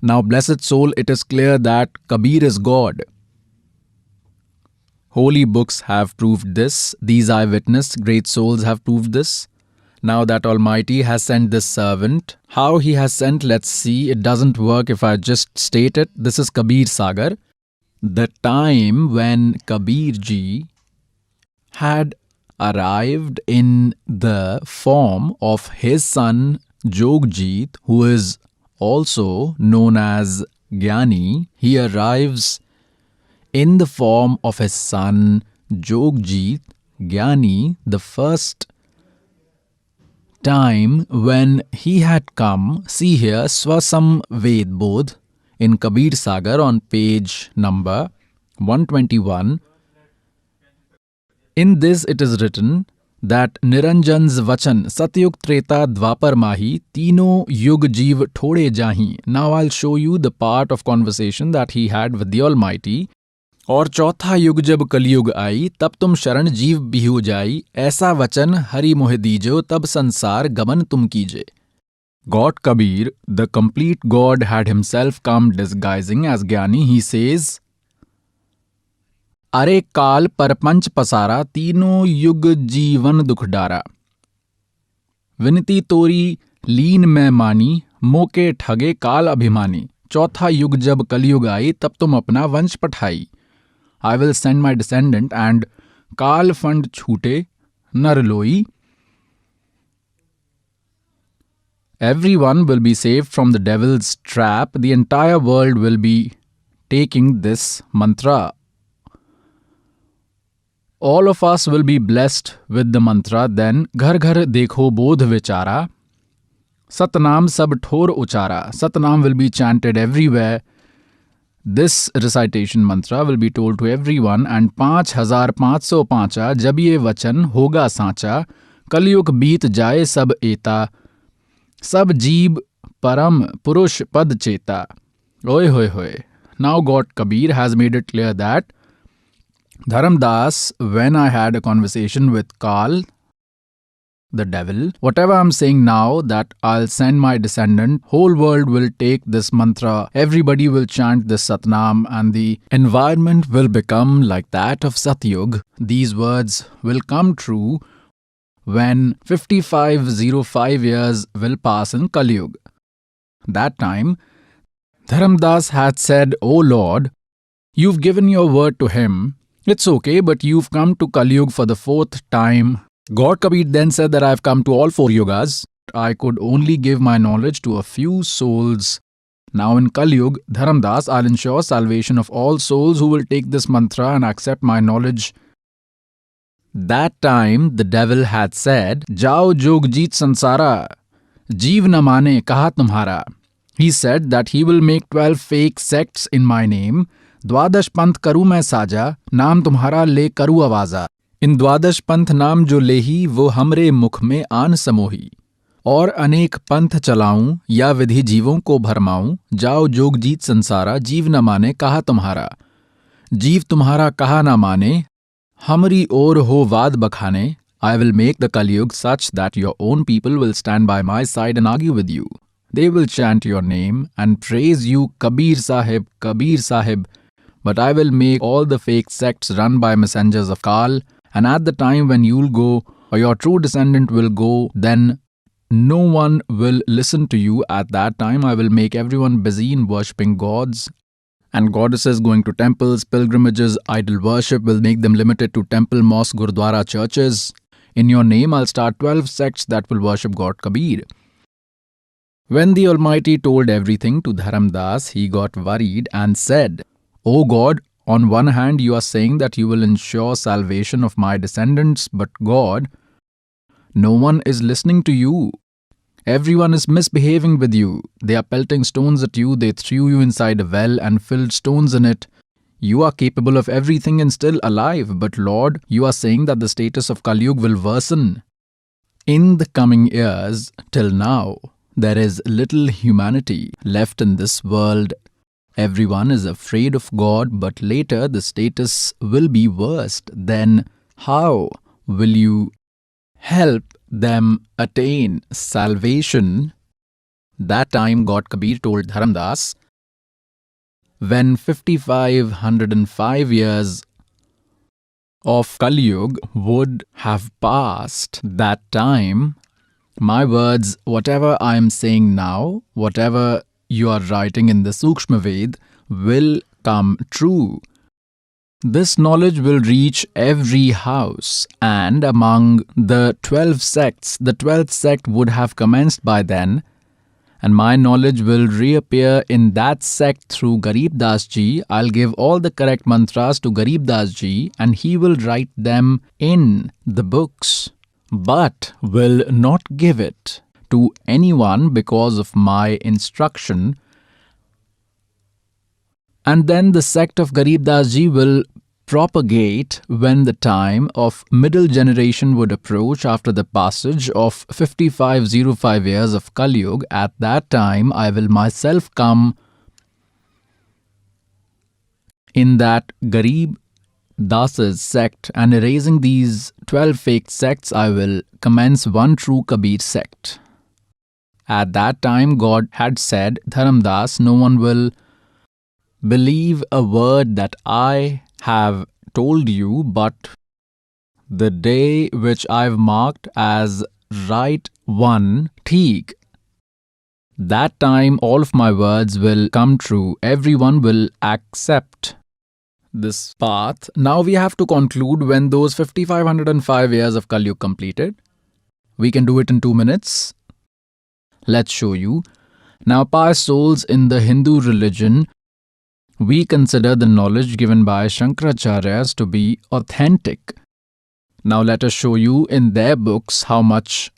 Now, blessed soul, it is clear that Kabir is God. Holy books have proved this. These eyewitness great souls have proved this. Now that Almighty has sent this servant, how he has sent, let's see. It doesn't work if I just state it. This is Kabir Sagar. The time when Kabir Ji had arrived in the form of his son Jogjit, who is also known as Gyani. He arrives in the form of his son Jogjit, Gyani, the first time when he had come. See here, Swasam Ved Bodh in Kabir Sagar on page number 121. In this it is written that Niranjan's Vachan Satyug Treta Dwapar Mahi Tino Yug Jeev Thode Jahi. Now I'll show you the part of conversation that he had with the Almighty. और चौथा युग जब कलयुग आई तब तुम शरण जीव बिहु जाई, ऐसा वचन हरि मोहि दीजो तब संसार गमन तुम कीजे. God Kabir, the complete God, had himself come disguising as Gyani. He says, अरे काल परपंच पसारा तीनों युग जीवन दुख डारा. विनती तोरी लीन मैं मानी, मोके ठगे काल अभिमानी. चौथा युग जब कलयुग आई तब तुम अपना वंश पठाई. I will send my descendant and काल फंड छूटे नर लोई. Everyone will be saved from the devil's trap. The entire world will be taking this mantra. All of us will be blessed with the mantra. Then घर घर देखो बोध विचारा, सतनाम सब ठोर उचारा. Satnam will be chanted everywhere. This recitation mantra will be told to everyone. And 5505 जब ये वचन होगा सांचा, कलयुग बीत जाए सब एता, सब जीव param purush pad cheta. Oy hoy hoy. Now God Kabir has made it clear that Dharamdas, when I had a conversation with Kal, the devil, whatever I'm saying now, that I'll send my descendant, whole world will take this mantra, everybody will chant this Satnam, and the environment will become like that of Satyug. These words will come true when 5505 years will pass in Kaliyug. That time, Dharamdas had said, "O Lord, you've given your word to him. It's okay, but you've come to Kaliyug for the 4th time." God Kabir then said that I've come to all 4 yugas. I could only give my knowledge to a few souls. Now in Kaliyug, Dharamdas, I'll ensure salvation of all souls who will take this mantra and accept my knowledge. That time the devil had said, "Jao Jogjit Sansara, Jeev na mane kaha tumhara." He said that he will make 12 fake sects in my name. द्वादश पंथ करूँ मैं साजा, नाम तुम्हारा ले करूँ आवाजा. इन द्वादश पंथ नाम जो लेही, वो हमरे मुख में आन समोही. और अनेक पंथ चलाऊं, या विधि जीवों को भरमाऊं. जाओ जोगजीत संसारा, जीव न माने कहा तुम्हारा. जीव तुम्हारा कहा न माने, हमरी ओर हो वाद बखाने. I will make the Kaliyug such that your own people will stand by my side and argue with you. They will chant your name and praise you, Kabir Sahib, Kabir Sahib. But I will make all the fake sects run by messengers of Kal, and at the time when you'll go, or your true descendant will go, then no one will listen to you. At that time I will make everyone busy in worshipping gods and goddesses, going to temples, pilgrimages, idol worship will make them limited to temple, mosque, gurdwara, churches. In your name I'll start 12 sects that will worship God Kabir. When the Almighty told everything to Dharamdas, he got worried and said, "O God, on one hand you are saying that you will ensure salvation of my descendants, but God, no one is listening to you. Everyone is misbehaving with you. They are pelting stones at you. They threw you inside a well and filled stones in it. You are capable of everything and still alive. But Lord, you are saying that the status of Kaliyug will worsen. In the coming years, till now, there is little humanity left in this world. Everyone is afraid of God, but later the status will be worst. Then how will you help them attain salvation?" That time God Kabir told Dharamdas, when 5505 years of Kali Yuga would have passed, that time, my words, whatever I am saying now, whatever you are writing in the Sukshma Ved, will come true. This knowledge will reach every house, and among the 12 sects, the 12th sect would have commenced by then, and my knowledge will reappear in that sect through Garib Das Ji. I'll give all the correct mantras to Garib Das Ji, and he will write them in the books, but will not give it to anyone because of my instruction. And then the sect of Garib Das Ji will propagate when the time of middle generation would approach after the passage of 5505 years of Kali Yuga. At that time, I will myself come in that Garib Das's sect, and erasing these 12 fake sects, I will commence one true Kabir sect. At that time, God had said, Dharamdas, no one will believe a word that I have told you, but the day which I've marked as right one, Theek, that time all of my words will come true. Everyone will accept this path. Now we have to conclude when those 5505 years of Kali Yuga completed. We can do it in 2 minutes. Let's show you. Now, pious souls, in the Hindu religion, we consider the knowledge given by Shankaracharyas to be authentic. Now let us show you in their books how much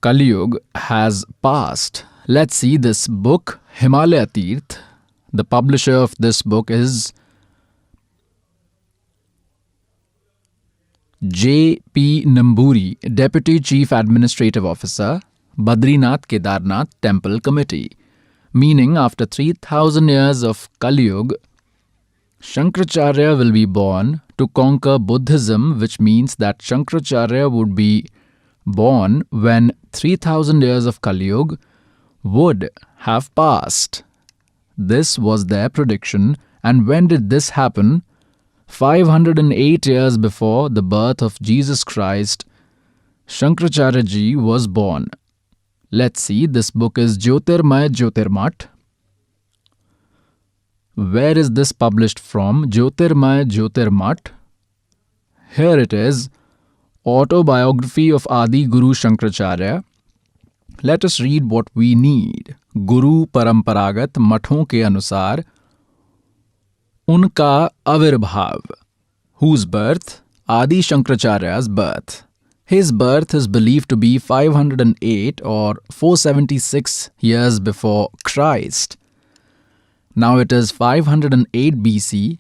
Kali Yuga has passed. Let's see this book, Himalaya Tirth. The publisher of this book is J.P. Namburi, Deputy Chief Administrative Officer, Badrinath Kedarnath Temple Committee. Meaning, after 3000 years of Kali Yuga, Shankaracharya will be born to conquer Buddhism, which means that Shankaracharya would be born when 3000 years of Kali Yuga would have passed. This was their prediction. And when did this happen? 508 years before the birth of Jesus Christ, Shankaracharya ji was born. Let's see, this book is Jyotirmay Jyotirmat. Where is this published from? Jyotirmay Jyotirmat. Here it is, Autobiography of Adi Guru Shankaracharya. Let us read what we need. Guru Paramparagat Mathon ke Anusar, Unka Avirbhav. Whose birth? Adi Shankaracharya's birth. His birth is believed to be 508 or 476 years before Christ. Now it is 508 BC,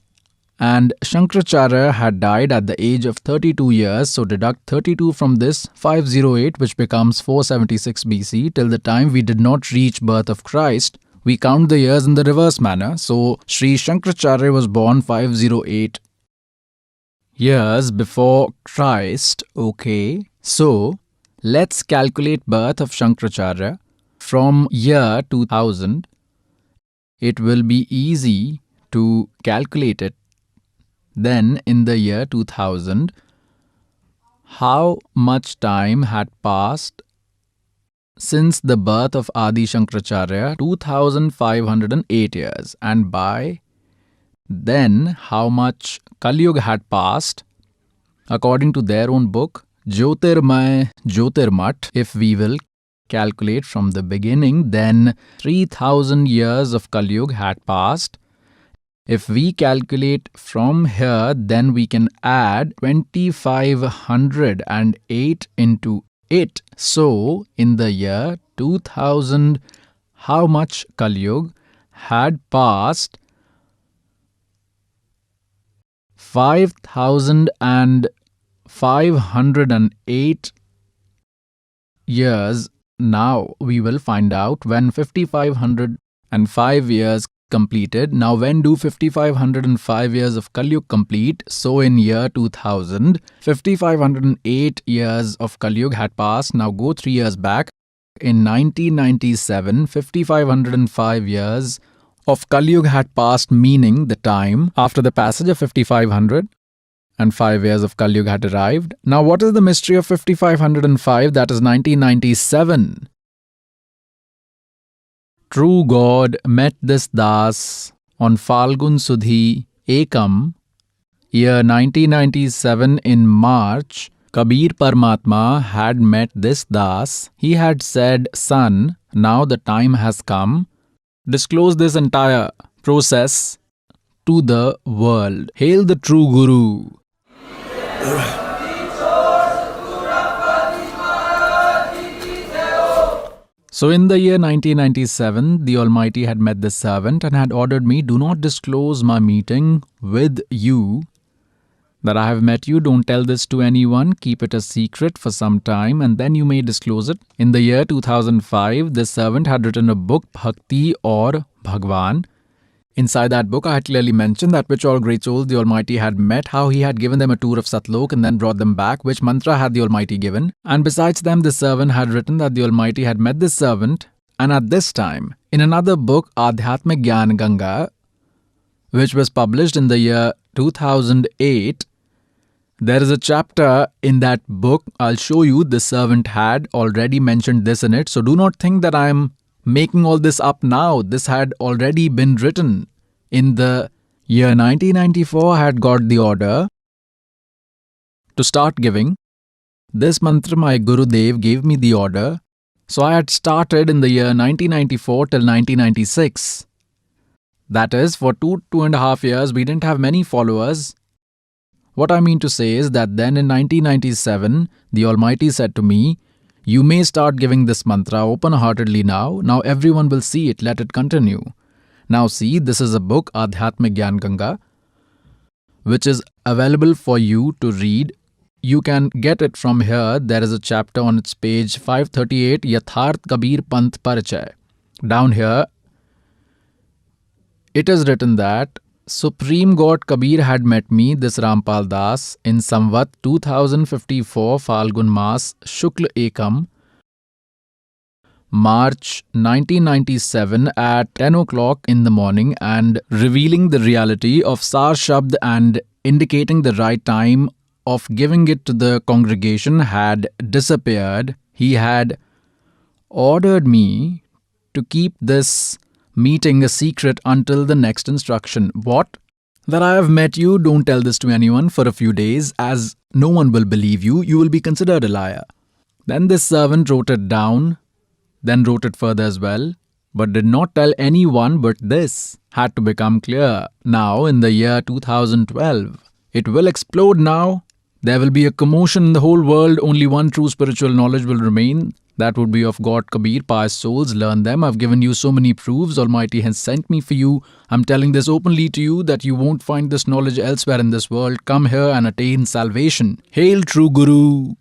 and Shankaracharya had died at the age of 32 years, so deduct 32 from this 508, which becomes 476 BC. Till the time we did not reach birth of Christ, we count the years in the reverse manner. So Sri Shankaracharya was born 508 years before Christ. Okay, so let's calculate birth of Shankaracharya from year 2000. It will be easy to calculate it. Then in the year 2000, how much time had passed since the birth of Adi Shankaracharya? 2508 years. And by then, how much Kali Yuga had passed? According to their own book, Jyotirmay Jyotirmat, if we will calculate from the beginning, then 3000 years of Kali Yuga had passed. If we calculate from here, then we can add 2508 into it. So, in the year 2000, how much Kali Yuga had passed? 5508 years. Now we will find out when 5505 years completed. Now when do 5505 years of Kali Yuga complete? So in year 2000, 5508 years of Kali Yuga had passed. Now go 3 years back. In 1997, 5505 years of Kali Yuga had passed, meaning the time after the passage of 5500 and 5 years of Kali Yuga had arrived. Now, what is the mystery of 5505? That is 1997. True God met this Das on Falgun Sudhi Ekam, year 1997 in March. Kabir Paramatma had met this Das. He had said, "Son, now the time has come. Disclose this entire process to the world. Hail the true Guru." So in the year 1997, the Almighty had met this servant and had ordered me, "Do not disclose my meeting with you, that I have met you. Don't tell this to anyone. Keep it a secret for some time and then you may disclose it." In the year 2005, this servant had written a book, Bhakti or Bhagwan. Inside that book, I had clearly mentioned that which all great souls the Almighty had met, how He had given them a tour of Satlok and then brought them back, which mantra had the Almighty given. And besides them, this servant had written that the Almighty had met this servant, and at this time, in another book, Adhyatmik Gyan Ganga, which was published in the year 2008, there is a chapter in that book. I'll show you. The servant had already mentioned this in it. So do not think that I am making all this up now. This had already been written. In the year 1994, I had got the order to start giving this mantra. My Gurudev gave me the order. So I had started in the year 1994 till 1996. That is, for 2.5 years, we didn't have many followers. What I mean to say is that then in 1997, the Almighty said to me, "You may start giving this mantra open-heartedly now. Now everyone will see it. Let it continue." Now see, this is a book, Adhyatmik Gyan Ganga, which is available for you to read. You can get it from here. There is a chapter on its page 538, Yatharth Kabir Panth Parichay. Down here, it is written that Supreme God Kabir had met me, this Rampal Das, in Samvat 2054 Falgun Mas Shukla Ekam, March 1997 at 10 o'clock in the morning, and revealing the reality of Sar Shabd and indicating the right time of giving it to the congregation had disappeared. He had ordered me to keep this meeting a secret until the next instruction. What? That I have met you, don't tell this to anyone for a few days, as no one will believe you. You will be considered a liar. Then this servant wrote it down, then wrote it further as well, but did not tell anyone. But this had to become clear. Now, in the year 2012, it will explode now. There will be a commotion in the whole world. Only one true spiritual knowledge will remain. That would be of God Kabir. Pious souls, learn them. I've given you so many proofs. Almighty has sent me for you. I'm telling this openly to you that you won't find this knowledge elsewhere in this world. Come here and attain salvation. Hail true Guru.